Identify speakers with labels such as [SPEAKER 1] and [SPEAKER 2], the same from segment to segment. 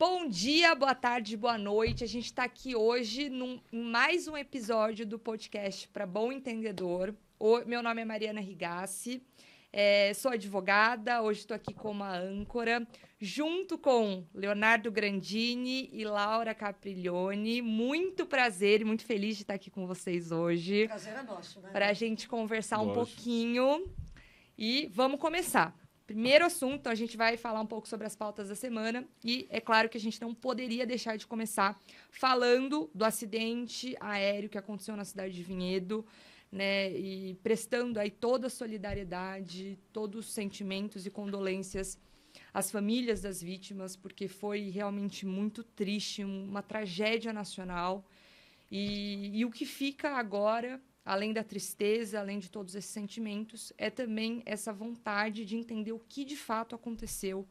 [SPEAKER 1] Bom dia, boa tarde, boa noite. A gente está aqui hoje em mais um episódio do podcast para Bom Entendedor. Meu nome é Mariana Rigassi, sou advogada, hoje estou aqui como a âncora, junto com Leonardo Grandini e Laura Capriglione. Muito prazer e muito feliz de estar aqui com vocês hoje.
[SPEAKER 2] Prazer é nosso, né?
[SPEAKER 1] Para a gente conversar um
[SPEAKER 3] Lógico.
[SPEAKER 1] pouquinho e vamos começar. Primeiro assunto, a gente vai falar um pouco sobre as pautas da semana e é claro que a gente não poderia deixar de começar falando do acidente aéreo que aconteceu na cidade de Vinhedo, né, e prestando aí toda a solidariedade, todos os sentimentos e condolências às famílias das vítimas, porque foi realmente muito triste, uma tragédia nacional. E o que fica agora, além da tristeza, além de todos esses sentimentos, é também essa vontade de entender o que de fato aconteceu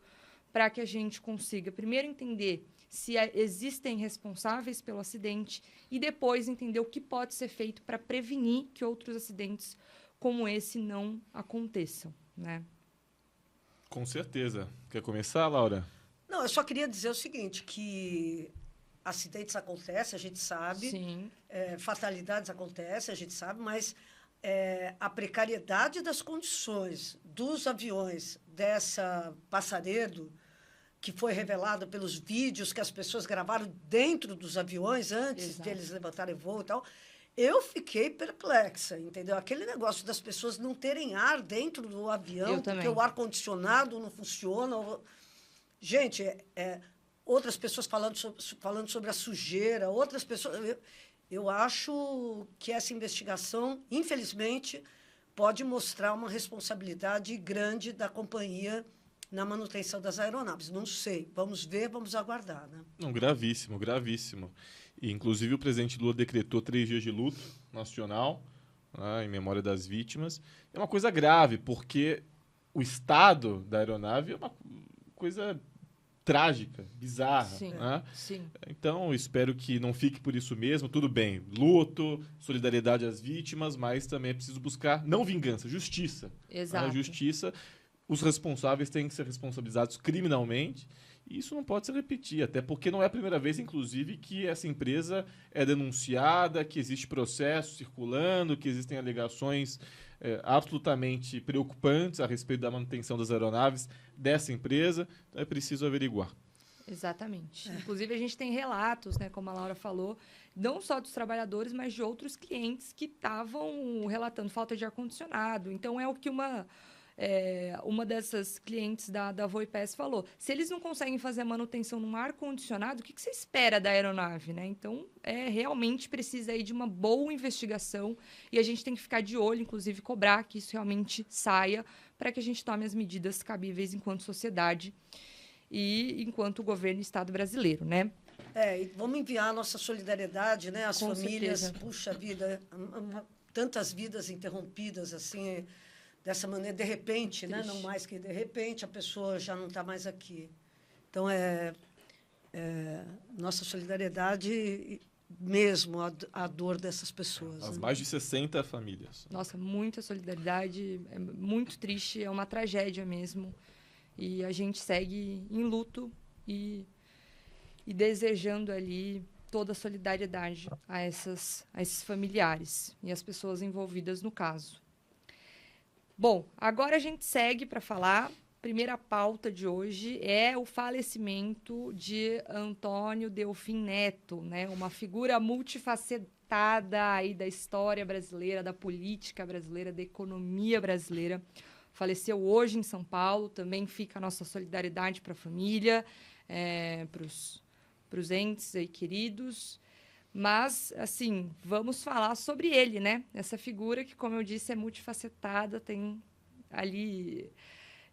[SPEAKER 1] para que a gente consiga, primeiro, entender se existem responsáveis pelo acidente e depois entender o que pode ser feito para prevenir que outros acidentes como esse não aconteçam, né?
[SPEAKER 3] Com certeza. Quer começar, Laura?
[SPEAKER 2] Não, eu só queria dizer o seguinte, que acidentes acontecem, a gente sabe.
[SPEAKER 1] Sim.
[SPEAKER 2] Fatalidades acontecem, a gente sabe, mas a precariedade das condições dos aviões dessa Passaredo, que foi revelada pelos vídeos que as pessoas gravaram dentro dos aviões antes de eles levantarem voo e tal, eu fiquei perplexa, entendeu? Aquele negócio das pessoas não terem ar dentro do avião, porque o ar-condicionado não funciona. Gente, outras pessoas falando sobre a sujeira, outras pessoas... Eu acho que essa investigação, infelizmente, pode mostrar uma responsabilidade grande da companhia na manutenção das aeronaves. Não sei. Vamos ver, vamos aguardar, né?
[SPEAKER 3] Não, gravíssimo, gravíssimo. E, inclusive, o presidente Lula decretou 3 dias de luto nacional, né, em memória das vítimas. É uma coisa grave, porque o estado da aeronave é uma coisa trágica, bizarra.
[SPEAKER 1] Sim,
[SPEAKER 3] né?
[SPEAKER 1] sim.
[SPEAKER 3] Então, espero que não fique por isso mesmo. Tudo bem, luto, solidariedade às vítimas, mas também é preciso buscar, não vingança, justiça.
[SPEAKER 1] Exato.
[SPEAKER 3] A justiça, os responsáveis têm que ser responsabilizados criminalmente, e isso não pode se repetir, até porque não é a primeira vez, inclusive, que essa empresa é denunciada, que existe processo circulando, que existem alegações absolutamente preocupantes a respeito da manutenção das aeronaves dessa empresa, então é preciso averiguar.
[SPEAKER 1] Exatamente. Inclusive, a gente tem relatos, né, como a Laura falou, não só dos trabalhadores, mas de outros clientes que estavam relatando falta de ar-condicionado. Então, é o que uma dessas clientes da Voipes falou. Se eles não conseguem fazer a manutenção num ar-condicionado, o que você espera da aeronave, né? Então, realmente precisa aí de uma boa investigação e a gente tem que ficar de olho, inclusive cobrar que isso realmente saia para que a gente tome as medidas cabíveis enquanto sociedade e enquanto governo e Estado brasileiro, né?
[SPEAKER 2] E vamos enviar a nossa solidariedade, né? Às
[SPEAKER 1] Com
[SPEAKER 2] famílias.
[SPEAKER 1] certeza.
[SPEAKER 2] Puxa vida, tantas vidas interrompidas, assim, dessa maneira, de repente, né? Não mais que de repente, a pessoa já não está mais aqui. Então, nossa solidariedade mesmo, a dor dessas pessoas.
[SPEAKER 3] As
[SPEAKER 2] né?
[SPEAKER 3] mais de 60 famílias.
[SPEAKER 1] Nossa, muita solidariedade, é muito triste, é uma tragédia mesmo. E a gente segue em luto e desejando ali toda a solidariedade a esses familiares e as pessoas envolvidas no caso. Bom, agora a gente segue para falar. Primeira pauta de hoje é o falecimento de Antônio Delfim Neto, né? Uma figura multifacetada aí da história brasileira, da política brasileira, da economia brasileira. Faleceu hoje em São Paulo, também fica a nossa solidariedade para a família, para os entes aí queridos. Mas, assim, vamos falar sobre ele, né? Essa figura que, como eu disse, é multifacetada, tem ali...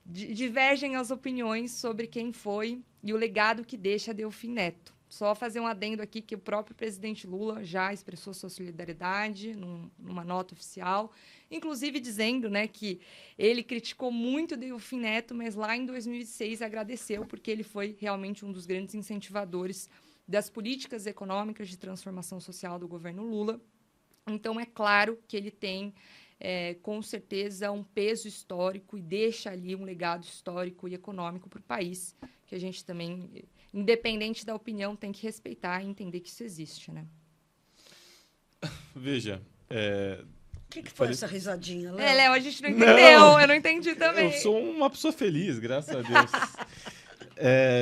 [SPEAKER 1] divergem as opiniões sobre quem foi e o legado que deixa Delfim Neto. Só fazer um adendo aqui que o próprio presidente Lula já expressou sua solidariedade numa nota oficial, inclusive dizendo, né, que ele criticou muito Delfim Neto, mas lá em 2006 agradeceu porque ele foi realmente um dos grandes incentivadores das políticas econômicas de transformação social do governo Lula. Então, é claro que ele tem, com certeza, um peso histórico e deixa ali um legado histórico e econômico para o país, que a gente também, independente da opinião, tem que respeitar e entender que isso existe, né?
[SPEAKER 3] Veja,
[SPEAKER 2] O que foi essa risadinha, Léo?
[SPEAKER 1] Léo, a gente não entendeu,
[SPEAKER 3] Não.
[SPEAKER 1] eu não entendi também.
[SPEAKER 3] eu sou uma pessoa feliz, graças a Deus.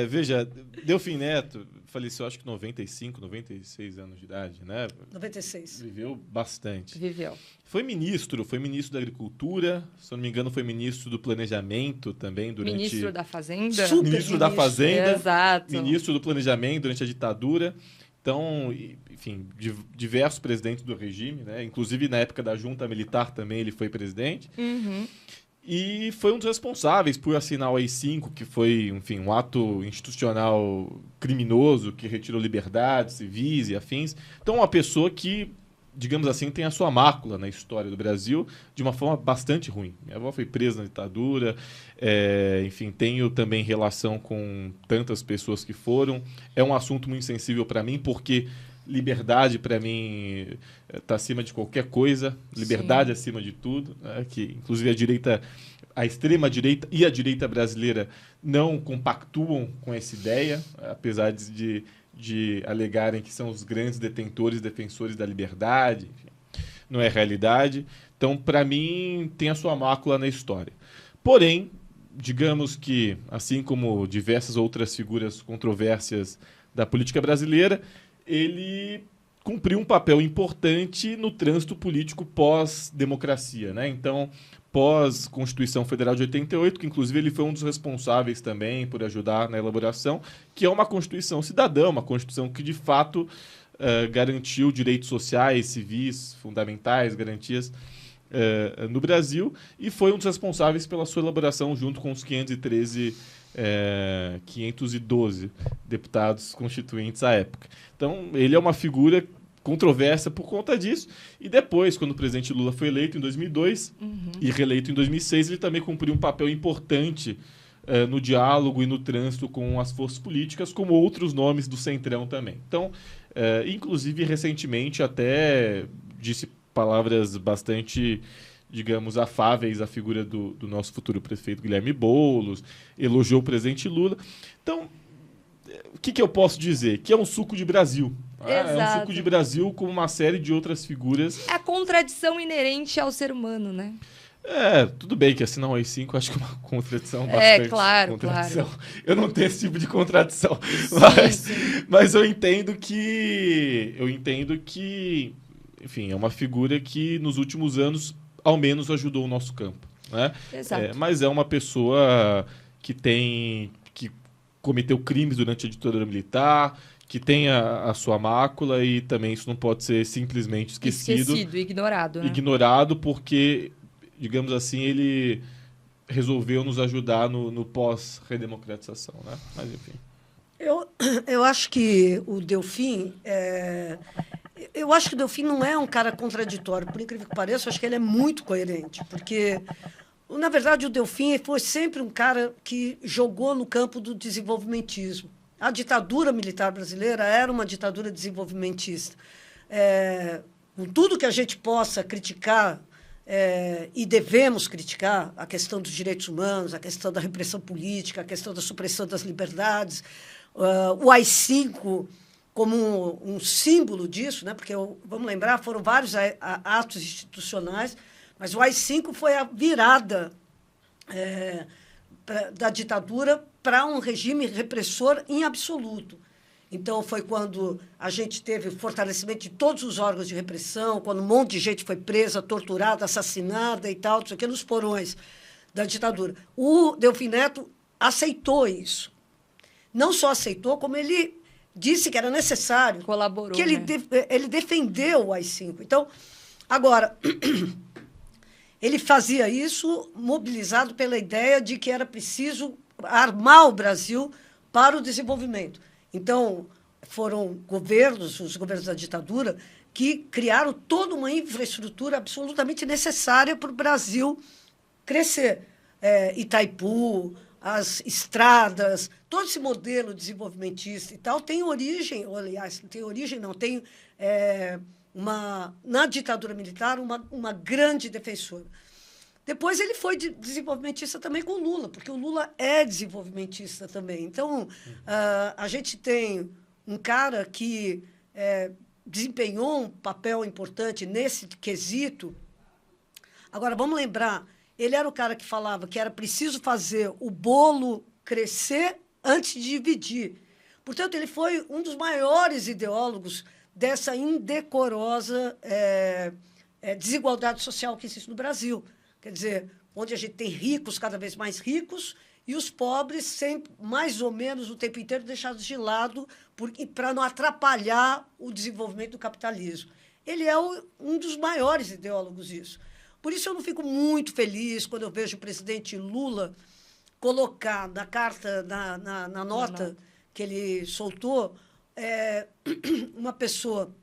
[SPEAKER 3] Veja, Delfim Neto faleceu acho que 95, 96 anos de idade, né?
[SPEAKER 2] 96.
[SPEAKER 3] Viveu bastante.
[SPEAKER 1] Viveu.
[SPEAKER 3] Foi ministro da Agricultura, se eu não me engano foi ministro do Planejamento também durante...
[SPEAKER 1] Ministro da Fazenda.
[SPEAKER 2] Super
[SPEAKER 3] Ministro da Fazenda.
[SPEAKER 1] Exato.
[SPEAKER 3] Ministro do Planejamento durante a ditadura. Então, enfim, diversos presidentes do regime, né? Inclusive na época da junta militar também ele foi presidente.
[SPEAKER 1] Uhum.
[SPEAKER 3] E foi um dos responsáveis por assinar o AI-5, que foi, enfim, um ato institucional criminoso que retirou liberdades civis e afins. Então, uma pessoa que, digamos assim, tem a sua mácula na história do Brasil de uma forma bastante ruim. Minha avó foi presa na ditadura, enfim, tenho também relação com tantas pessoas que foram. É um assunto muito sensível para mim, porque liberdade, para mim, está acima de qualquer coisa. Liberdade acima de tudo. Né? Que, inclusive, a extrema-direita e a direita brasileira não compactuam com essa ideia, apesar de alegarem que são os grandes detentores, defensores da liberdade. Enfim, não é realidade. Então, para mim, tem a sua mácula na história. Porém, digamos que, assim como diversas outras figuras controversas da política brasileira, ele cumpriu um papel importante no trânsito político pós-democracia, né? Então, pós-Constituição Federal de 88, que inclusive ele foi um dos responsáveis também por ajudar na elaboração, que é uma Constituição cidadã, uma Constituição que de fato garantiu direitos sociais, civis, fundamentais, garantias no Brasil, e foi um dos responsáveis pela sua elaboração junto com os 512 deputados constituintes à época. Então, ele é uma figura controversa por conta disso. E depois, quando o presidente Lula foi eleito em 2002 e reeleito em 2006, ele também cumpriu um papel importante no diálogo e no trânsito com as forças políticas, como outros nomes do Centrão também. Então, inclusive, recentemente, até disse palavras bastante, digamos, afáveis à figura do nosso futuro prefeito Guilherme Boulos, elogiou o presidente Lula. Então, o que eu posso dizer? Que é um suco de Brasil. É um suco de Brasil com uma série de outras figuras.
[SPEAKER 1] É a contradição inerente ao ser humano, né?
[SPEAKER 3] Tudo bem que assinar um AI-5 acho que é uma contradição bastante.
[SPEAKER 1] Claro.
[SPEAKER 3] Eu não tenho esse tipo de contradição.
[SPEAKER 1] Sim.
[SPEAKER 3] Mas eu entendo que, enfim, é uma figura que nos últimos anos, ao menos, ajudou o nosso campo. Né?
[SPEAKER 1] Exato.
[SPEAKER 3] Mas é uma pessoa que cometeu crimes durante a ditadura militar, que tem a sua mácula, e também isso não pode ser simplesmente esquecido,
[SPEAKER 1] ignorado. Né?
[SPEAKER 3] Ignorado porque, digamos assim, ele resolveu nos ajudar no pós-redemocratização. Né? Mas, enfim.
[SPEAKER 2] Eu acho que o Delfim... Eu acho que o Delfim não é um cara contraditório. Por incrível que pareça, eu acho que ele é muito coerente. Porque, na verdade, o Delfim foi sempre um cara que jogou no campo do desenvolvimentismo. A ditadura militar brasileira era uma ditadura desenvolvimentista. Com tudo que a gente possa criticar, e devemos criticar, a questão dos direitos humanos, a questão da repressão política, a questão da supressão das liberdades, o AI-5 como um símbolo disso, né? Porque, vamos lembrar, foram vários atos institucionais, mas o AI-5 foi a virada da ditadura para um regime repressor em absoluto. Então, foi quando a gente teve o fortalecimento de todos os órgãos de repressão, quando um monte de gente foi presa, torturada, assassinada e tal, isso aqui nos porões da ditadura. O Delfim Neto aceitou isso. Não só aceitou, como ele disse que era necessário.
[SPEAKER 1] Colaborou,
[SPEAKER 2] que ele defendeu o AI-5. Então, agora, ele fazia isso mobilizado pela ideia de que era preciso armar o Brasil para o desenvolvimento. Então, foram os governos da ditadura, que criaram toda uma infraestrutura absolutamente necessária para o Brasil crescer. Itaipu, as estradas, todo esse modelo desenvolvimentista e tal tem origem, na ditadura militar, uma grande defensora. Depois ele foi desenvolvimentista também com o Lula, porque o Lula é desenvolvimentista também. Então, a gente tem um cara que desempenhou um papel importante nesse quesito. Agora, vamos lembrar, ele era o cara que falava que era preciso fazer o bolo crescer antes de dividir. Portanto, ele foi um dos maiores ideólogos dessa indecorosa desigualdade social que existe no Brasil. Quer dizer, onde a gente tem ricos cada vez mais ricos e os pobres sempre, mais ou menos, o tempo inteiro deixados de lado para não atrapalhar o desenvolvimento do capitalismo. Ele é um dos maiores ideólogos disso. Por isso eu não fico muito feliz quando eu vejo o presidente Lula colocar na carta, na nota que ele soltou, uma pessoa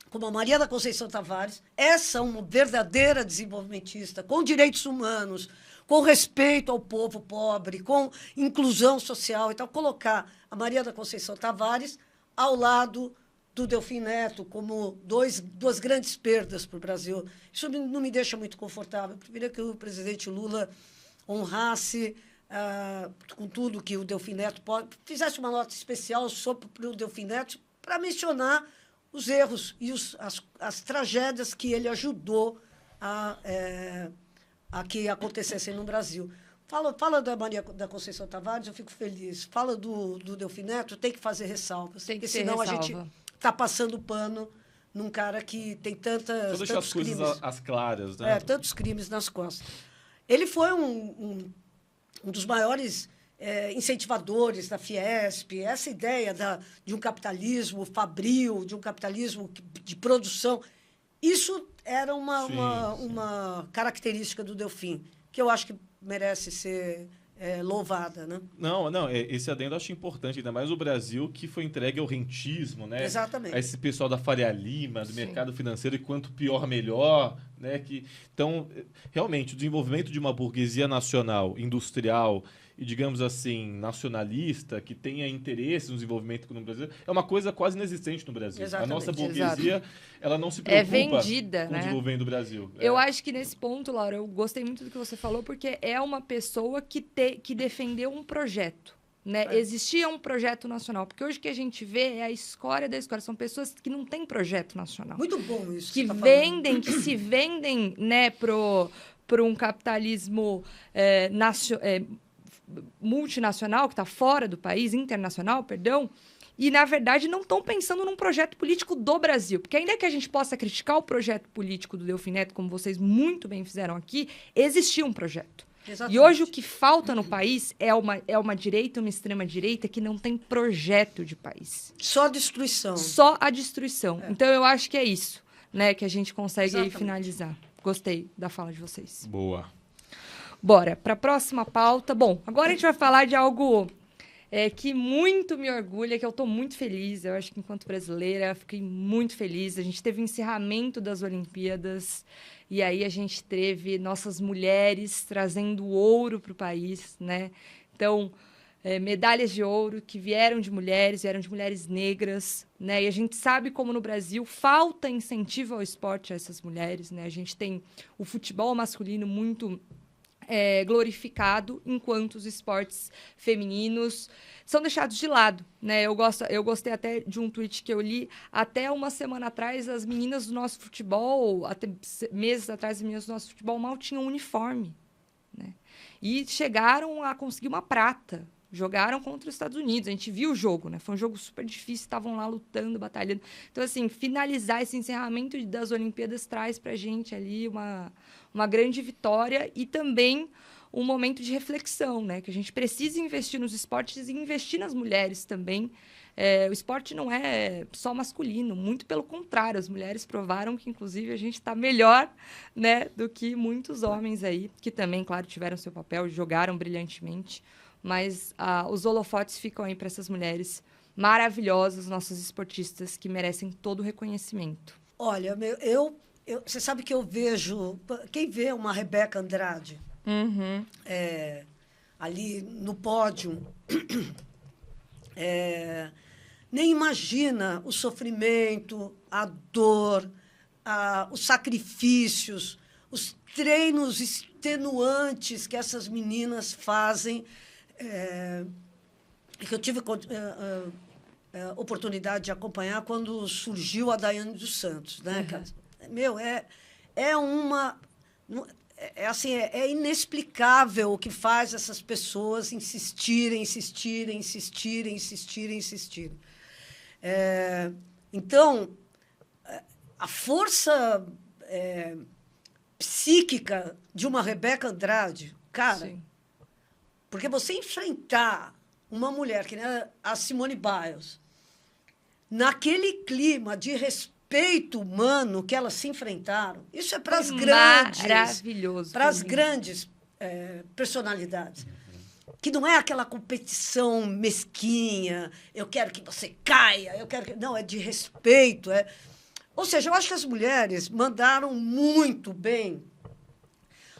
[SPEAKER 2] como a Maria da Conceição Tavares, essa uma verdadeira desenvolvimentista, com direitos humanos, com respeito ao povo pobre, com inclusão social. Então, colocar a Maria da Conceição Tavares ao lado do Delfim Neto como duas grandes perdas para o Brasil. Isso não me deixa muito confortável. Eu preferia que o presidente Lula honrasse, com tudo que o Delfim Neto fizesse uma nota especial sobre o Delfim Neto para mencionar os erros e as tragédias que ele ajudou a que acontecessem no Brasil. Fala da Maria da Conceição Tavares, eu fico feliz. Fala do Delfim Neto, tem que fazer ressalvas.
[SPEAKER 1] Tem que
[SPEAKER 2] porque senão
[SPEAKER 1] ressalva.
[SPEAKER 2] A gente está passando pano num cara que tem tantos
[SPEAKER 3] as coisas
[SPEAKER 2] crimes.
[SPEAKER 3] às claras, né?
[SPEAKER 2] Tantos crimes nas costas. Ele foi um dos maiores incentivadores da Fiesp, essa ideia de um capitalismo fabril, de um capitalismo de produção. Isso era uma característica do Delfim, que eu acho que merece ser louvada, né?
[SPEAKER 3] Não, esse adendo eu acho importante, ainda mais o Brasil, que foi entregue ao rentismo, né?
[SPEAKER 2] Exatamente.
[SPEAKER 3] A esse pessoal da Faria Lima, do mercado financeiro, e quanto pior, melhor, né? Então, realmente, o desenvolvimento de uma burguesia nacional, industrial e, digamos assim, nacionalista, que tenha interesse no desenvolvimento no Brasil, é uma coisa quase inexistente no Brasil.
[SPEAKER 2] Exatamente.
[SPEAKER 3] A nossa burguesia, ela não se preocupa
[SPEAKER 1] vendida,
[SPEAKER 3] com
[SPEAKER 1] né?
[SPEAKER 3] o desenvolvimento do Brasil.
[SPEAKER 1] Eu acho que nesse ponto, Laura, eu gostei muito do que você falou, porque é uma pessoa que defendeu um projeto. Né? Existia um projeto nacional, porque hoje o que a gente vê é a escória da escória. São pessoas que não têm projeto nacional.
[SPEAKER 2] Muito bom isso.
[SPEAKER 1] Que se vendem, né, pro um capitalismo multinacional, que está fora do país, internacional, perdão, e, na verdade, não estão pensando num projeto político do Brasil. Porque ainda que a gente possa criticar o projeto político do Delfim Neto, como vocês muito bem fizeram aqui, existia um projeto. Exatamente. E hoje o que falta no país é uma direita, uma extrema-direita que não tem projeto de país.
[SPEAKER 2] Só a destruição.
[SPEAKER 1] Só a destruição. Então, eu acho que é isso, né, que a gente consegue finalizar. Gostei da fala de vocês.
[SPEAKER 3] Boa.
[SPEAKER 1] Bora para a próxima pauta. Bom, agora a gente vai falar de algo que muito me orgulha, que eu estou muito feliz. Eu acho que, enquanto brasileira, fiquei muito feliz. A gente teve o encerramento das Olimpíadas e aí a gente teve nossas mulheres trazendo ouro para o país, né? Então, medalhas de ouro que vieram de mulheres negras, né? E a gente sabe como no Brasil falta incentivo ao esporte a essas mulheres, né? A gente tem o futebol masculino muito glorificado, enquanto os esportes femininos são deixados de lado, né? Eu gostei até de um tweet que eu li, até uma semana atrás, as meninas do nosso futebol, até meses atrás, as meninas do nosso futebol mal tinham uniforme, né? E chegaram a conseguir uma prata. Jogaram contra os Estados Unidos. A gente viu o jogo, né? Foi um jogo super difícil, estavam lá lutando, batalhando. Então, assim, finalizar esse encerramento das Olimpíadas traz pra gente ali uma grande vitória e também um momento de reflexão, né? Que a gente precisa investir nos esportes e investir nas mulheres também. O esporte não é só masculino, muito pelo contrário. As mulheres provaram que, inclusive, a gente está melhor, né, do que muitos homens aí, que também, claro, tiveram seu papel, jogaram brilhantemente. Mas os holofotes ficam aí para essas mulheres maravilhosas, nossas esportistas, que merecem todo o reconhecimento.
[SPEAKER 2] Olha, você sabe que eu vejo... Quem vê uma Rebeca Andrade ali no pódio, nem imagina o sofrimento, a dor, os sacrifícios, os treinos extenuantes que essas meninas fazem, que eu tive oportunidade de acompanhar quando surgiu a Daiane dos Santos, né? Meu, assim, é inexplicável o que faz essas pessoas insistirem. Então, a força psíquica de uma Rebeca Andrade, cara,
[SPEAKER 1] Sim.
[SPEAKER 2] porque você enfrentar uma mulher que nem a Simone Biles, naquele clima de respeito humano que elas se enfrentaram, isso é para as grandes,
[SPEAKER 1] maravilhoso,
[SPEAKER 2] para as grandes personalidades. Que não é aquela competição mesquinha, eu quero que você caia, não, é de respeito. Ou seja, eu acho que as mulheres mandaram muito bem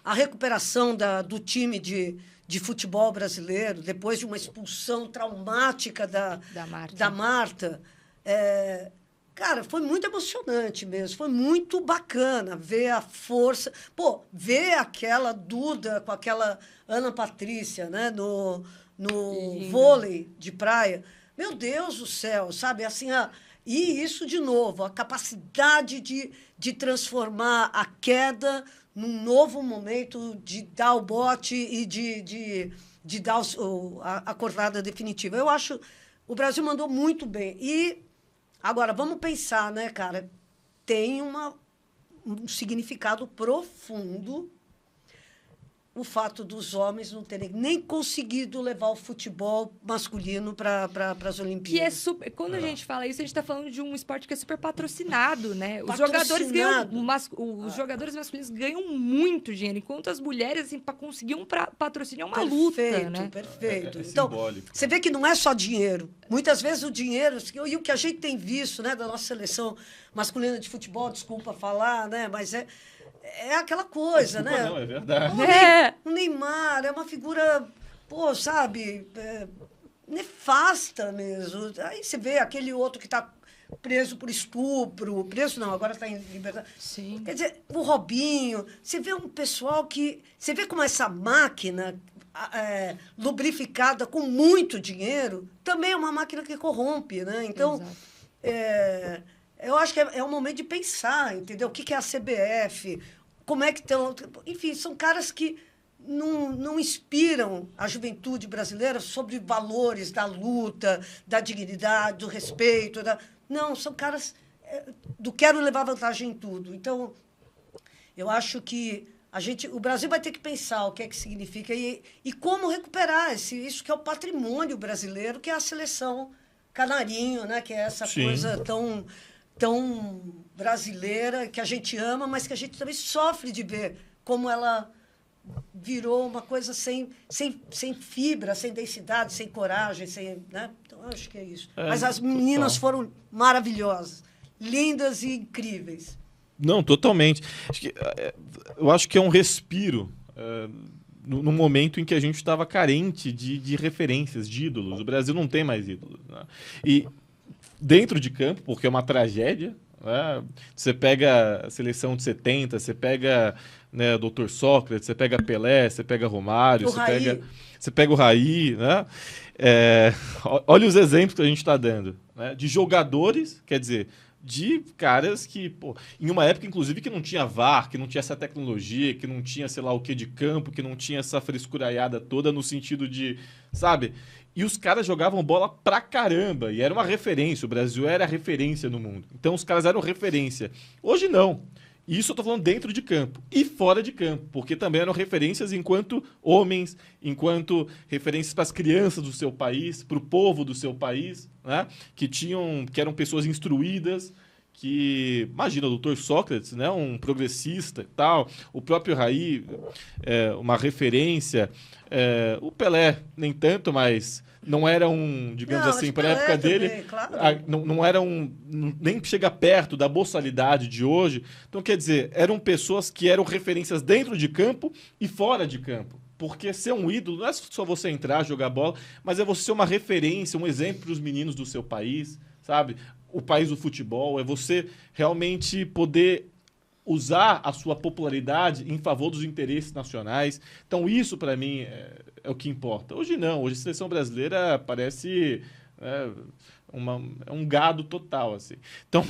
[SPEAKER 2] a recuperação do time de futebol brasileiro, depois de uma expulsão traumática da Marta. Cara, foi muito emocionante mesmo, foi muito bacana ver a força. Pô, ver aquela Duda com aquela Ana Patrícia, né, no vôlei de praia. Meu Deus do céu, sabe? Assim, e isso, de novo, a capacidade de transformar a queda num novo momento de dar o bote e de dar a cortada definitiva. Eu acho o Brasil mandou muito bem. E, agora, vamos pensar, né, cara? Tem um significado profundo o fato dos homens não terem nem conseguido levar o futebol masculino para as Olimpíadas.
[SPEAKER 1] Que é super. Quando a gente fala isso, a gente está falando de um esporte que é super patrocinado, né? Os jogadores ganham. Os jogadores masculinos ganham muito dinheiro, enquanto as mulheres, assim, para conseguir um patrocínio é uma luta, né?
[SPEAKER 2] Perfeito. Então, você vê que não é só dinheiro. Muitas vezes o dinheiro, e o que a gente tem visto, né, da nossa seleção masculina de futebol, desculpa falar, né, mas é aquela coisa,
[SPEAKER 3] desculpa,
[SPEAKER 2] né?
[SPEAKER 3] Não, é verdade.
[SPEAKER 2] O Neymar é uma figura, pô, sabe, nefasta mesmo. Aí você vê aquele outro que está preso por estupro, preso não, agora está em liberdade.
[SPEAKER 1] Sim.
[SPEAKER 2] Quer dizer, o Robinho, você vê um pessoal que... Você vê como essa máquina lubrificada com muito dinheiro também é uma máquina que corrompe, né? Então, eu acho que é um momento de pensar, entendeu? O que é a CBF, como é que estão... Enfim, são caras que não inspiram a juventude brasileira sobre valores da luta, da dignidade, do respeito. Não, são caras do quero levar vantagem em tudo. Então, eu acho que o Brasil vai ter que pensar o que é que significa e como recuperar isso que é o patrimônio brasileiro, que é a seleção canarinho, né? Que é essa coisa tão brasileira, que a gente ama, mas que a gente também sofre de ver como ela virou uma coisa sem fibra, sem densidade, sem coragem, né? Então, eu acho que é isso. Mas as meninas foram maravilhosas, lindas e incríveis.
[SPEAKER 3] Não, totalmente. Eu acho que é um respiro num momento em que a gente estava carente de referências, de ídolos. O Brasil não tem mais ídolos, né? E dentro de campo, porque é uma tragédia, né? Você pega a seleção de 70, você pega, né, o Dr. Sócrates, você pega Pelé, você pega Romário, você pega o Raí, né? Olha os exemplos que a gente está dando, né? De jogadores, quer dizer, de caras que, pô, em uma época, inclusive, que não tinha VAR, que não tinha essa tecnologia, que não tinha, sei lá, o que de campo, que não tinha essa frescuraiada toda no sentido de, sabe? E os caras jogavam bola pra caramba, e era uma referência, o Brasil era referência no mundo. Então os caras eram referência. Hoje não. E isso eu tô falando dentro de campo e fora de campo, porque também eram referências enquanto homens, enquanto referências para as crianças do seu país, para o povo do seu país, né? Que eram pessoas instruídas, que, imagina, o Dr. Sócrates, né? Um progressista e tal, o próprio Raí, uma referência, o Pelé nem tanto, mas não era digamos assim, para a época dele,
[SPEAKER 2] claro.
[SPEAKER 3] não era nem chega perto da boçalidade de hoje. Então, quer dizer, eram pessoas que eram referências dentro de campo e fora de campo. Porque ser um ídolo não é só você entrar, jogar bola, mas é você ser uma referência, um exemplo para os meninos do seu país, sabe? O país do futebol, é você realmente poder usar a sua popularidade em favor dos interesses nacionais. Então, isso, para mim, é o que importa. Hoje não. Hoje a seleção brasileira parece um gado total, assim. Então,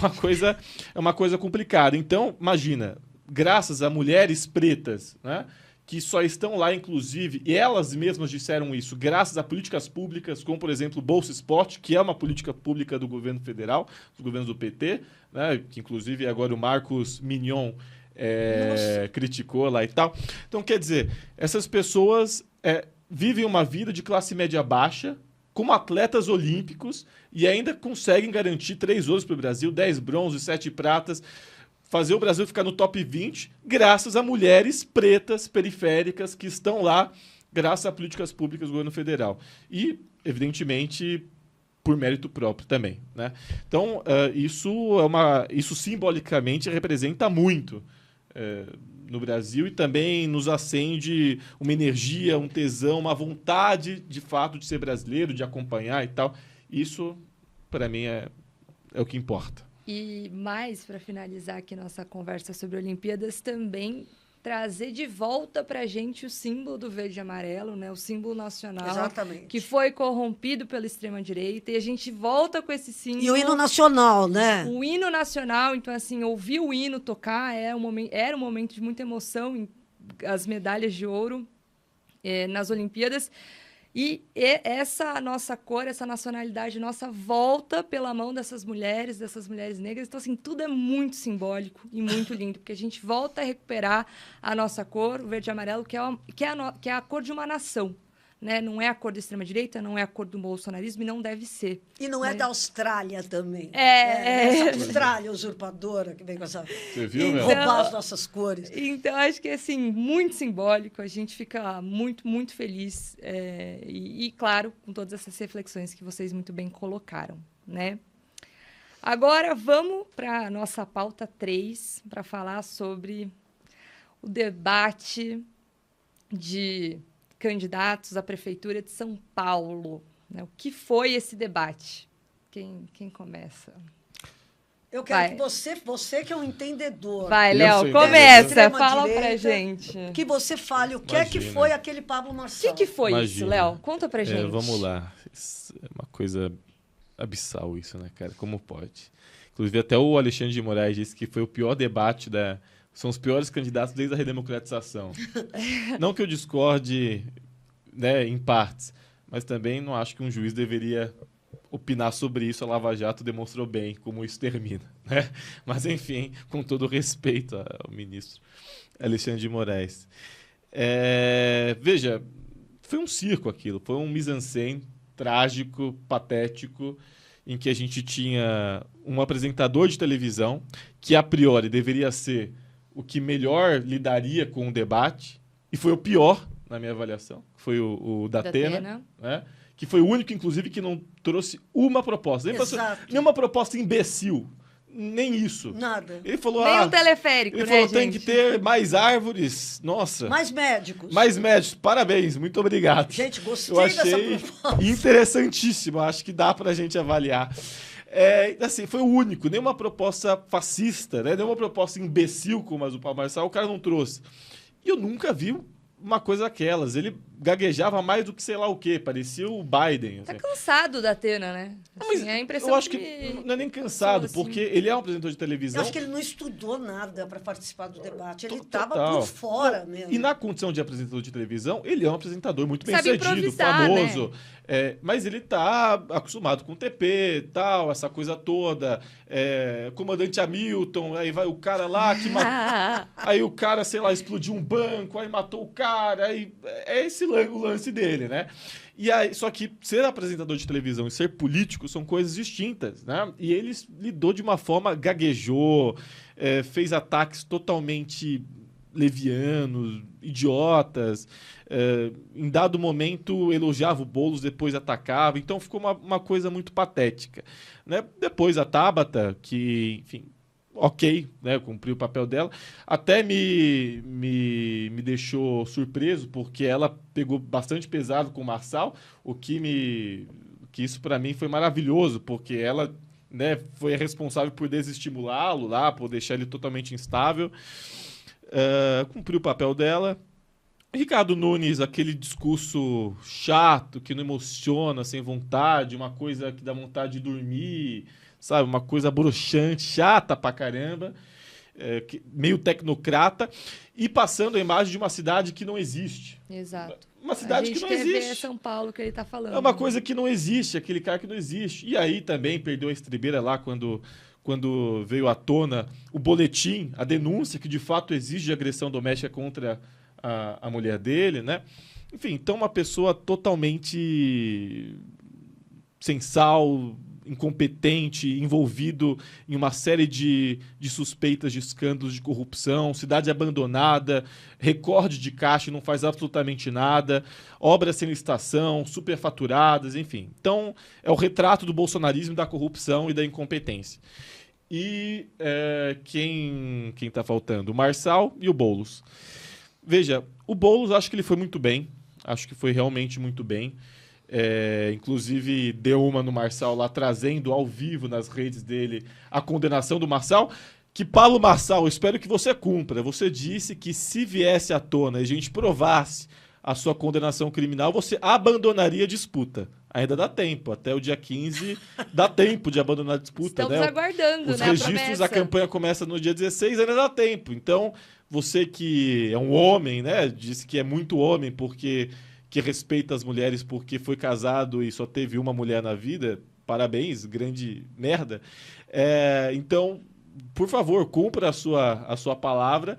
[SPEAKER 3] é uma coisa complicada. Então, imagina, graças a mulheres pretas, né, que só estão lá, inclusive, e elas mesmas disseram isso, graças a políticas públicas, como, por exemplo, o Bolsa Esporte, que é uma política pública do governo federal, dos governos do PT, né, que, inclusive, agora o Marcos Mignon criticou lá e tal. Então, quer dizer, essas pessoas vivem uma vida de classe média baixa, como atletas olímpicos, e ainda conseguem garantir 3 ouros para o Brasil, 10 bronzes, 7 pratas, fazer o Brasil ficar no top 20, graças a mulheres pretas periféricas que estão lá, graças a políticas públicas do governo federal. E, evidentemente, por mérito próprio também, né? Então, isso simbolicamente representa muito no Brasil e também nos acende uma energia, um tesão, uma vontade, de fato, de ser brasileiro, de acompanhar e tal. Isso, para mim, é o que importa.
[SPEAKER 1] E mais, para finalizar aqui nossa conversa sobre Olimpíadas, também trazer de volta para a gente o símbolo do verde e amarelo, né? O símbolo nacional.
[SPEAKER 2] Exatamente.
[SPEAKER 1] Que foi corrompido pela extrema-direita, e a gente volta com esse símbolo.
[SPEAKER 2] E o hino nacional, né?
[SPEAKER 1] O hino nacional, então, assim, ouvir o hino tocar era um momento de muita emoção, as medalhas de ouro nas Olimpíadas. E essa nossa cor, essa nacionalidade nossa volta pela mão dessas mulheres negras. Então, assim, tudo é muito simbólico e muito lindo, porque a gente volta a recuperar a nossa cor, o verde e amarelo, que é a cor de uma nação. Né? Não é a cor da extrema-direita, não é a cor do bolsonarismo e não deve ser.
[SPEAKER 2] E não é da Austrália também.
[SPEAKER 1] Essa
[SPEAKER 2] Austrália usurpadora que vem com essa...
[SPEAKER 3] Você viu, meu?
[SPEAKER 2] Roubar as nossas cores.
[SPEAKER 1] Então, acho que é, assim, muito simbólico. A gente fica muito, muito feliz. E, claro, com todas essas reflexões que vocês muito bem colocaram, né? Agora, vamos para a nossa pauta 3, para falar sobre o debate de candidatos à Prefeitura de São Paulo. Né? O que foi esse debate? Quem começa?
[SPEAKER 2] Eu quero que você que é um entendedor.
[SPEAKER 1] Vai, Léo, começa. Fala pra gente.
[SPEAKER 2] Que você fale o que é que foi aquele Pablo Marçal.
[SPEAKER 1] O que foi isso, Léo? Conta pra gente.
[SPEAKER 3] Vamos lá. Isso é uma coisa abissal isso, né, cara? Como pode? Inclusive, até o Alexandre de Moraes disse que foi o pior debate São os piores candidatos desde a redemocratização. Não que eu discorde, né, em partes, mas também não acho que um juiz deveria opinar sobre isso. A Lava Jato demonstrou bem como isso termina, né? Mas, enfim, com todo respeito ao ministro Alexandre de Moraes. Veja, foi um circo aquilo, foi um mise-en-scène trágico, patético, em que a gente tinha um apresentador de televisão que, a priori, deveria ser o que melhor lidaria com o debate, e foi o pior, na minha avaliação, foi o Datena, né? Que foi o único, inclusive, que não trouxe uma proposta. Nenhuma proposta imbecil, nem isso.
[SPEAKER 2] Nada.
[SPEAKER 3] Ele falou,
[SPEAKER 1] nem um teleférico,
[SPEAKER 3] ele
[SPEAKER 1] né,
[SPEAKER 3] falou,
[SPEAKER 1] gente?
[SPEAKER 3] tem que ter mais árvores, nossa.
[SPEAKER 2] Mais médicos.
[SPEAKER 3] Mais médicos, parabéns, muito obrigado.
[SPEAKER 2] Gente, gostei
[SPEAKER 3] dessa
[SPEAKER 2] proposta.
[SPEAKER 3] Interessantíssimo, acho que dá pra gente avaliar. Assim, foi o único, nenhuma proposta fascista, né? Nenhuma proposta imbecil como a do Pablo Marçal, o cara não trouxe. E eu nunca vi uma coisa daquelas. Ele gaguejava mais do que sei lá o quê, parecia o Biden.
[SPEAKER 1] Tá cansado da Atena, né? Assim, é a impressão
[SPEAKER 3] eu acho que não é nem cansado,
[SPEAKER 1] assim.
[SPEAKER 3] porque ele é um apresentador de televisão.
[SPEAKER 2] Eu acho que ele não estudou nada para participar do debate. Ele estava por fora mesmo.
[SPEAKER 3] E na condição de apresentador de televisão, ele é um apresentador muito bem
[SPEAKER 1] Sabe
[SPEAKER 3] sucedido, famoso. Né? Mas ele tá acostumado com TP, tal, essa coisa toda. Comandante Hamilton, aí vai o cara lá que matou. Aí o cara, sei lá, explodiu um banco, aí matou o cara. Aí é esse o lance dele, né? E aí, só que ser apresentador de televisão e ser político são coisas distintas, né? E ele lidou de uma forma, gaguejou, fez ataques totalmente levianos, idiotas, em dado momento elogiava o Boulos, depois atacava, então ficou uma coisa muito patética, né? Depois a Tabata, que, enfim, ok, né, cumpriu o papel dela, até me deixou surpreso, porque ela pegou bastante pesado com o Marçal, que isso para mim foi maravilhoso, porque ela né, foi responsável por desestimulá-lo lá, por deixar ele totalmente instável. Cumpriu o papel dela. Ricardo Nunes, aquele discurso chato, que não emociona, sem vontade, uma coisa que dá vontade de dormir, sabe? Uma coisa broxante, chata pra caramba, meio tecnocrata, e passando a imagem de uma cidade que não existe.
[SPEAKER 1] Exato.
[SPEAKER 3] Uma cidade que não existe.
[SPEAKER 1] A gente quer ver São Paulo que ele tá falando.
[SPEAKER 3] É uma coisa que não existe, aquele cara que não existe. E aí também perdeu a estribeira lá quando veio à tona o boletim, a denúncia que de fato exige agressão doméstica contra a mulher dele, né? Enfim, então uma pessoa totalmente sem sal, incompetente, envolvido em uma série de suspeitas de escândalos de corrupção, cidade abandonada, recorde de caixa e não faz absolutamente nada, obras sem licitação, superfaturadas, enfim. Então, é o retrato do bolsonarismo, da corrupção e da incompetência. E quem está faltando? O Marçal e o Boulos. Veja, o Boulos, acho que ele foi muito bem. Acho que foi realmente muito bem. Inclusive, deu uma no Marçal lá, trazendo ao vivo nas redes dele a condenação do Marçal. Que, Paulo Marçal, eu espero que você cumpra. Você disse que se viesse à tona e a gente provasse a sua condenação criminal, você abandonaria a disputa. Ainda dá tempo. Até o dia 15 dá tempo de abandonar a disputa.
[SPEAKER 1] Estamos aguardando,
[SPEAKER 3] Os registros, a campanha começa no dia 16, ainda dá tempo. Então, você que é um homem, né? Disse que é muito homem porque que respeita as mulheres porque foi casado e só teve uma mulher na vida. Parabéns, grande merda. Então, por favor, cumpra a sua palavra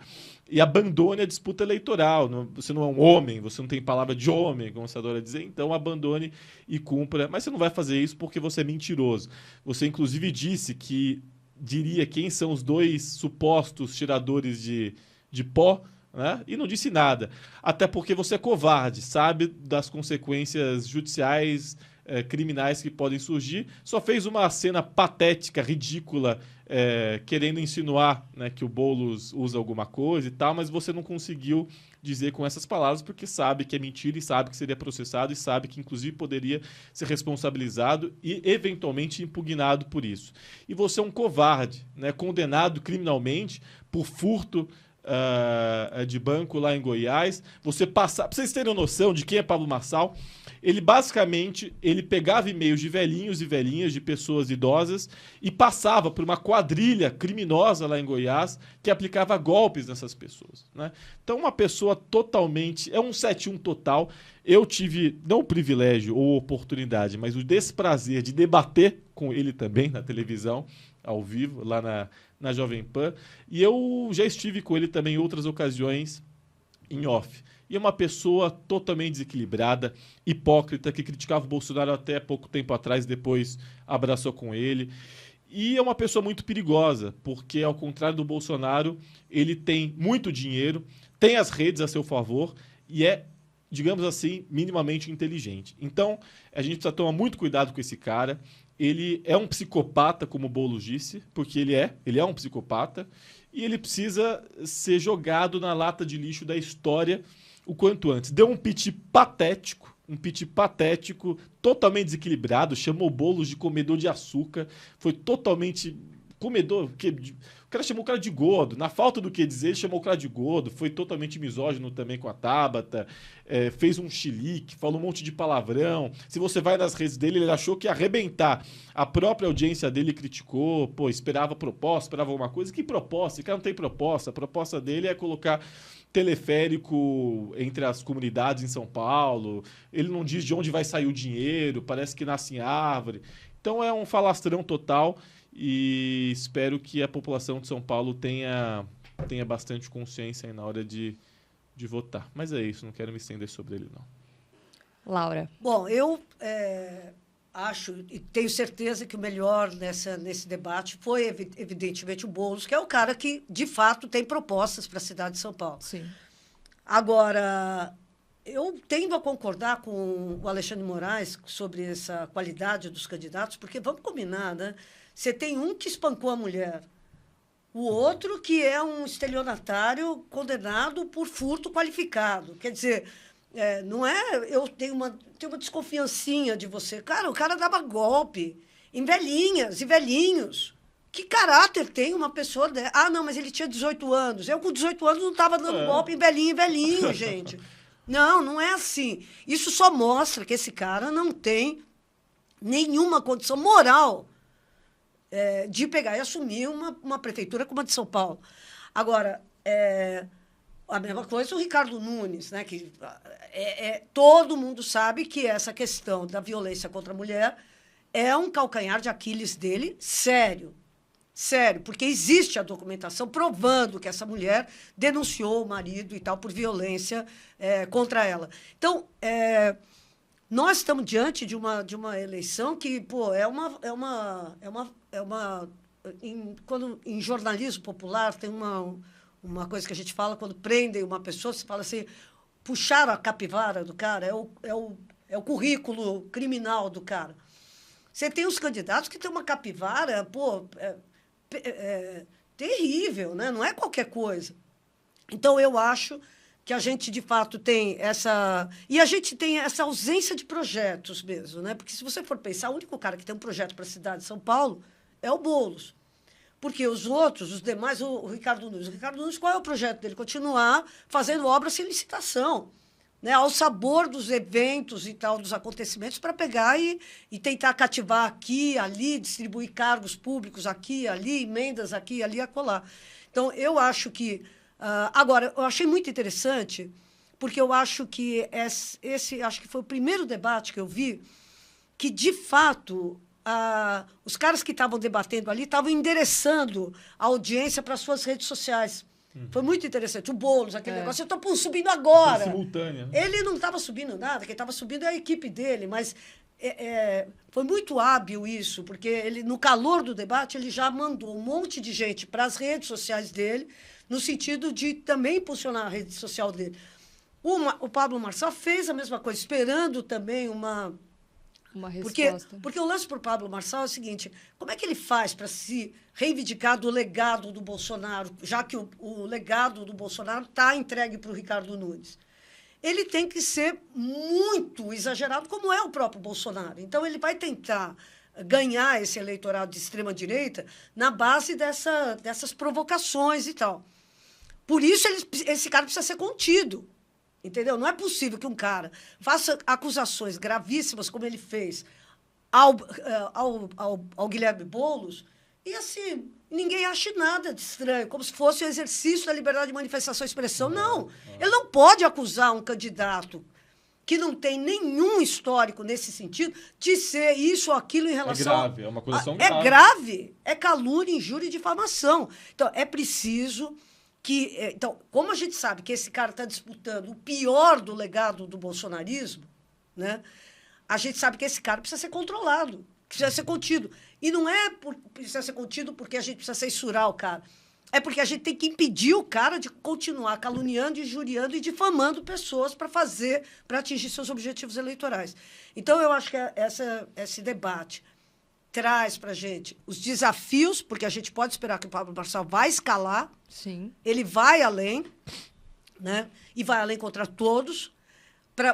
[SPEAKER 3] e abandone a disputa eleitoral. Você não é um homem, você não tem palavra de homem, como você adora dizer, então abandone e cumpra. Mas você não vai fazer isso porque você é mentiroso. Você, inclusive, disse que diria quem são os dois supostos tiradores de pó, né? E não disse nada. Até porque você é covarde, sabe das consequências judiciais, criminais que podem surgir. Só fez uma cena patética, ridícula, querendo insinuar, né, que o Boulos usa alguma coisa e tal, mas você não conseguiu dizer com essas palavras porque sabe que é mentira e sabe que seria processado e sabe que, inclusive, poderia ser responsabilizado e, eventualmente, impugnado por isso. E você é um covarde, né, condenado criminalmente por furto de banco lá em Goiás. Você passa, pra vocês terem noção de quem é Pablo Marçal, ele basicamente pegava e-mails de velhinhos e velhinhas, de pessoas idosas, e passava por uma quadrilha criminosa lá em Goiás que aplicava golpes nessas pessoas, né? Então, uma pessoa totalmente... É um 7-1 total. Eu tive, não o privilégio ou oportunidade, mas o desprazer de debater com ele também na televisão, ao vivo, lá na Jovem Pan. E eu já estive com ele também em outras ocasiões em off. E é uma pessoa totalmente desequilibrada, hipócrita, que criticava o Bolsonaro até pouco tempo atrás, depois abraçou com ele. E é uma pessoa muito perigosa, porque, ao contrário do Bolsonaro, ele tem muito dinheiro, tem as redes a seu favor e é, digamos assim, minimamente inteligente. Então, a gente precisa tomar muito cuidado com esse cara. Ele é um psicopata, como o Boulos disse, porque ele é um psicopata, e ele precisa ser jogado na lata de lixo da história o quanto antes. Deu um pitch patético, totalmente desequilibrado, chamou o Boulos de comedor de açúcar, foi totalmente comedor... O cara chamou o cara de gordo, na falta do que dizer, ele chamou o cara de gordo, foi totalmente misógino também com a Tabata, fez um chilique, falou um monte de palavrão. Se você vai nas redes dele, ele achou que ia arrebentar. A própria audiência dele criticou, esperava proposta, esperava alguma coisa. Que proposta? Esse cara não tem proposta. A proposta dele é colocar teleférico entre as comunidades em São Paulo. Ele não diz de onde vai sair o dinheiro, parece que nasce em árvore. Então é um falastrão total. E espero que a população de São Paulo tenha bastante consciência aí na hora de votar. Mas é isso, não quero me estender sobre ele, não.
[SPEAKER 1] Laura.
[SPEAKER 2] Bom, eu acho e tenho certeza que o melhor nesse debate foi, evidentemente, o Boulos, que é o cara que, de fato, tem propostas para a cidade de São Paulo.
[SPEAKER 1] Sim.
[SPEAKER 2] Agora, eu tendo a concordar com o Alexandre Moraes sobre essa qualidade dos candidatos, porque, vamos combinar, né? Você tem um que espancou a mulher, o outro que é um estelionatário condenado por furto qualificado. Quer dizer, não é... Eu tenho uma desconfiancinha de você. Cara, o cara dava golpe. em velhinhas e velhinhos. Que caráter tem uma pessoa dessa? Ah, não, mas ele tinha 18 anos. Eu, com 18 anos, não estava dando golpe em velhinho e velhinho, gente. Não, não é assim. Isso só mostra que esse cara não tem nenhuma condição moral de pegar e assumir uma prefeitura como a de São Paulo. Agora, a mesma coisa o Ricardo Nunes, né? Que todo mundo sabe que essa questão da violência contra a mulher é um calcanhar de Aquiles dele, sério. Sério, porque existe a documentação provando que essa mulher denunciou o marido e tal por violência contra ela. Então, nós estamos diante de uma eleição que, pô, quando em jornalismo popular tem uma coisa que a gente fala, quando prendem uma pessoa, se fala assim, puxaram a capivara do cara, é o currículo criminal do cara. Você tem os candidatos que têm uma capivara, pô, terrível, né? Não é qualquer coisa. Então, eu acho que a gente, de fato, tem essa... E a gente tem essa ausência de projetos mesmo, né? Porque, se você for pensar, o único cara que tem um projeto para a cidade de São Paulo é o Boulos. Porque os outros, os demais, o Ricardo Nunes. O Ricardo Nunes, qual é o projeto dele? Continuar fazendo obras sem licitação, né? Ao sabor dos eventos e tal, dos acontecimentos, para pegar e tentar cativar aqui, ali, distribuir cargos públicos aqui, ali, emendas aqui, ali, acolá. Então, eu acho que... agora, eu achei muito interessante, porque eu acho que acho que foi o primeiro debate que eu vi que, de fato, os caras que estavam debatendo ali estavam endereçando a audiência para as suas redes sociais. Foi muito interessante. O Boulos, aquele negócio, eu estou subindo agora.
[SPEAKER 3] Simultânea.
[SPEAKER 2] Ele não estava subindo nada, quem estava subindo é a equipe dele, mas foi muito hábil isso, porque ele, no calor do debate, ele já mandou um monte de gente para as redes sociais dele, no sentido de também impulsionar a rede social dele. O Pablo Marçal fez a mesma coisa, esperando também uma resposta. Porque o lance para o Pablo Marçal é o seguinte, como é que ele faz para se reivindicar do legado do Bolsonaro, já que o legado do Bolsonaro está entregue para o Ricardo Nunes? Ele tem que ser muito exagerado, como é o próprio Bolsonaro. Então, ele vai tentar ganhar esse eleitorado de extrema-direita na base dessas provocações e tal. Por isso, esse cara precisa ser contido. Entendeu? Não é possível que um cara faça acusações gravíssimas, como ele fez ao Guilherme Boulos, e assim, ninguém ache nada de estranho, como se fosse o exercício da liberdade de manifestação e expressão. Não. Ele não pode acusar um candidato que não tem nenhum histórico nesse sentido de ser isso ou aquilo em relação...
[SPEAKER 3] É grave, é uma acusação grave.
[SPEAKER 2] É grave, é calúnia, injúria e difamação. Então, é preciso... Então, como a gente sabe que esse cara está disputando o pior do legado do bolsonarismo, né, a gente sabe que esse cara precisa ser controlado, precisa ser contido. E não precisa ser contido porque a gente precisa censurar o cara. É porque a gente tem que impedir o cara de continuar caluniando, injuriando e difamando pessoas para atingir seus objetivos eleitorais. Então, eu acho que esse debate traz para a gente os desafios, porque a gente pode esperar que o Pablo Marçal vai escalar.
[SPEAKER 1] Sim.
[SPEAKER 2] Ele vai além, né? E vai além contra todos,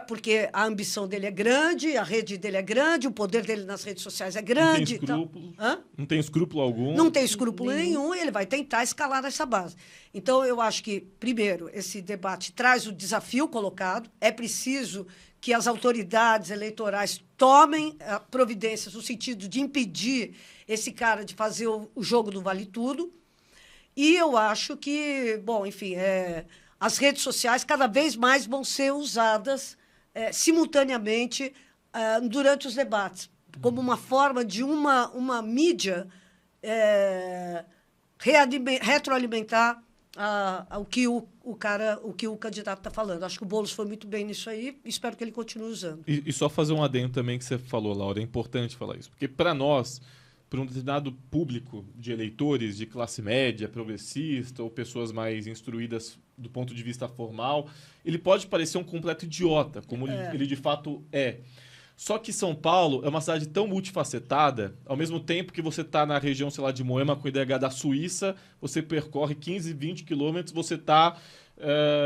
[SPEAKER 2] porque a ambição dele é grande, a rede dele é grande, o poder dele nas redes sociais é grande.
[SPEAKER 3] Não tem escrúpulo. Não tem escrúpulo algum.
[SPEAKER 2] Não tem escrúpulo nenhum e ele vai tentar escalar nessa base. Então, eu acho que, primeiro, esse debate traz o desafio colocado. É preciso que as autoridades eleitorais tomem providências no sentido de impedir esse cara de fazer o jogo do vale tudo. E eu acho que, bom, enfim, as redes sociais cada vez mais vão ser usadas simultaneamente durante os debates, como uma forma de uma mídia retroalimentar o que o candidato está falando. Acho que o Boulos foi muito bem nisso aí, espero que ele continue usando.
[SPEAKER 3] E só fazer um adendo também que você falou, Laura, é importante falar isso, porque para nós, para um determinado público de eleitores de classe média, progressista ou pessoas mais instruídas do ponto de vista formal, ele pode parecer um completo idiota, como ele de fato é. Só que São Paulo é uma cidade tão multifacetada, ao mesmo tempo que você está na região, sei lá, de Moema, com IDH da Suíça, você percorre 15, 20 quilômetros, você está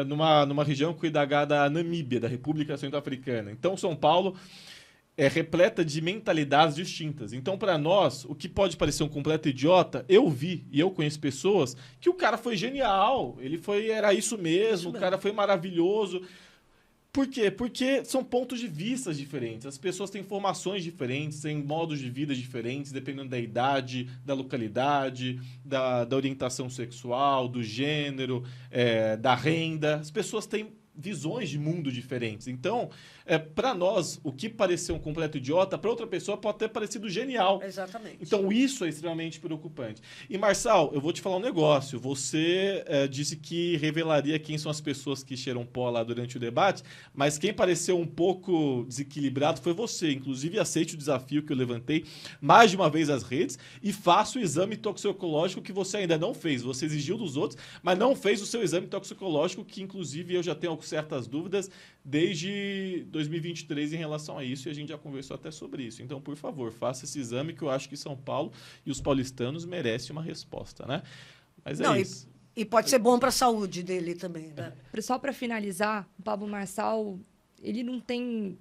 [SPEAKER 3] numa região com IDH da Namíbia, da República Centro-Africana. Então, São Paulo é repleta de mentalidades distintas. Então, para nós, o que pode parecer um completo idiota, eu vi e eu conheço pessoas que o cara foi genial, era isso mesmo, o cara foi maravilhoso. Por quê? Porque são pontos de vista diferentes. As pessoas têm formações diferentes, têm modos de vida diferentes, dependendo da idade, da localidade, da orientação sexual, do gênero, da renda. As pessoas têm visões de mundo diferentes. Então, para nós, o que pareceu um completo idiota, para outra pessoa pode ter parecido genial.
[SPEAKER 2] Exatamente.
[SPEAKER 3] Então, isso é extremamente preocupante. E, Marçal, eu vou te falar um negócio. Você disse que revelaria quem são as pessoas que cheiram pó lá durante o debate, mas quem pareceu um pouco desequilibrado foi você. Inclusive, aceite o desafio que eu levantei mais de uma vez às redes e faça o exame toxicológico que você ainda não fez. Você exigiu dos outros, mas não fez o seu exame toxicológico, que, inclusive, eu já tenho certas dúvidas desde 2023 em relação a isso, e a gente já conversou até sobre isso. Então, por favor, faça esse exame, que eu acho que São Paulo e os paulistanos merecem uma resposta, né? Mas isso.
[SPEAKER 2] E pode ser bom para a saúde dele também, né?
[SPEAKER 1] Só para finalizar, o Pablo Marçal, ele não tem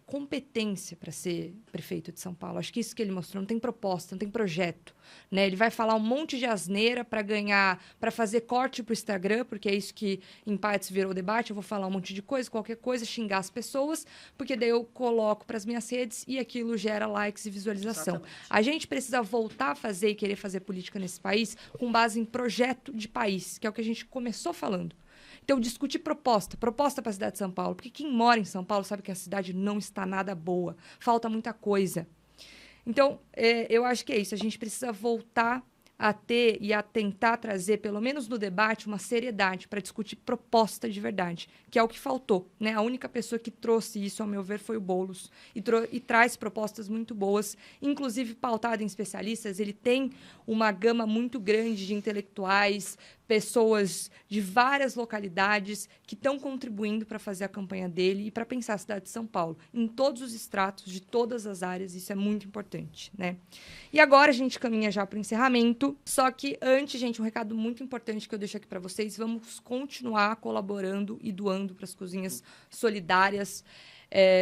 [SPEAKER 1] competência para ser prefeito de São Paulo. Acho que isso que ele mostrou, não tem proposta, não tem projeto, né? Ele vai falar um monte de asneira para ganhar, para fazer corte pro Instagram, porque é isso que em partes virou debate. Eu vou falar um monte de coisa, qualquer coisa, xingar as pessoas, porque daí eu coloco para as minhas redes e aquilo gera likes e visualização.
[SPEAKER 2] Exatamente.
[SPEAKER 1] A gente precisa voltar a fazer e querer fazer política nesse país com base em projeto de país, que é o que a gente começou falando. Então, discutir proposta para a cidade de São Paulo. Porque quem mora em São Paulo sabe que a cidade não está nada boa. Falta muita coisa. Então, eu acho que é isso. A gente precisa voltar a ter e a tentar trazer, pelo menos no debate, uma seriedade para discutir proposta de verdade, que é o que faltou, né? A única pessoa que trouxe isso, ao meu ver, foi o Boulos, e traz propostas muito boas, inclusive pautada em especialistas. Ele tem uma gama muito grande de intelectuais, pessoas de várias localidades que estão contribuindo para fazer a campanha dele e para pensar a cidade de São Paulo, em todos os estratos, de todas as áreas. Isso é muito importante, né? E agora a gente caminha já para o encerramento, só que antes, gente, um recado muito importante que eu deixo aqui para vocês: vamos continuar colaborando e doando para as cozinhas solidárias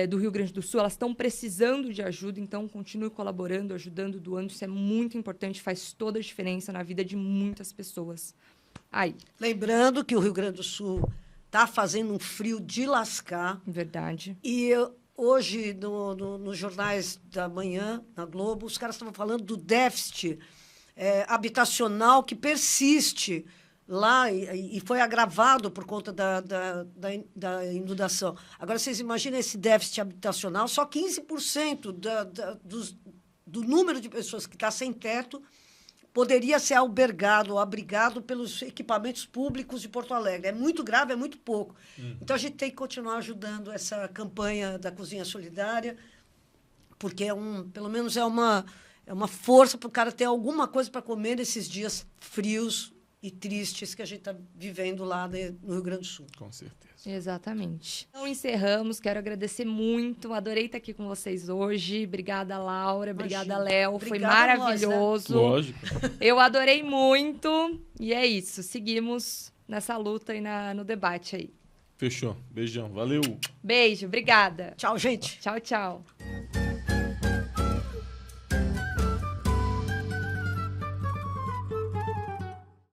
[SPEAKER 1] do Rio Grande do Sul. Elas estão precisando de ajuda, então continue colaborando, ajudando, doando. Isso é muito importante, faz toda a diferença na vida de muitas pessoas. Aí.
[SPEAKER 2] Lembrando que o Rio Grande do Sul está fazendo um frio de lascar.
[SPEAKER 1] Verdade.
[SPEAKER 2] E hoje, nos jornais da manhã, na Globo, os caras estavam falando do déficit habitacional que persiste lá e foi agravado por conta da inundação. Agora, vocês imaginam esse déficit habitacional, só 15% do número de pessoas que está sem teto poderia ser albergado ou abrigado pelos equipamentos públicos de Porto Alegre. É muito grave, é muito pouco. Então, a gente tem que continuar ajudando essa campanha da Cozinha Solidária, porque pelo menos é uma força para o cara ter alguma coisa para comer nesses dias frios e tristes que a gente está vivendo lá no Rio Grande do Sul.
[SPEAKER 3] Com certeza.
[SPEAKER 1] Exatamente. Então, encerramos. Quero agradecer muito. Adorei estar aqui com vocês hoje. Obrigada, Laura. Obrigada, Léo. Foi maravilhoso.
[SPEAKER 3] Nós, né? Lógico.
[SPEAKER 1] Eu adorei muito. E é isso. Seguimos nessa luta e no debate aí.
[SPEAKER 3] Fechou. Beijão. Valeu.
[SPEAKER 1] Beijo. Obrigada.
[SPEAKER 2] Tchau, gente.
[SPEAKER 1] Tchau, tchau.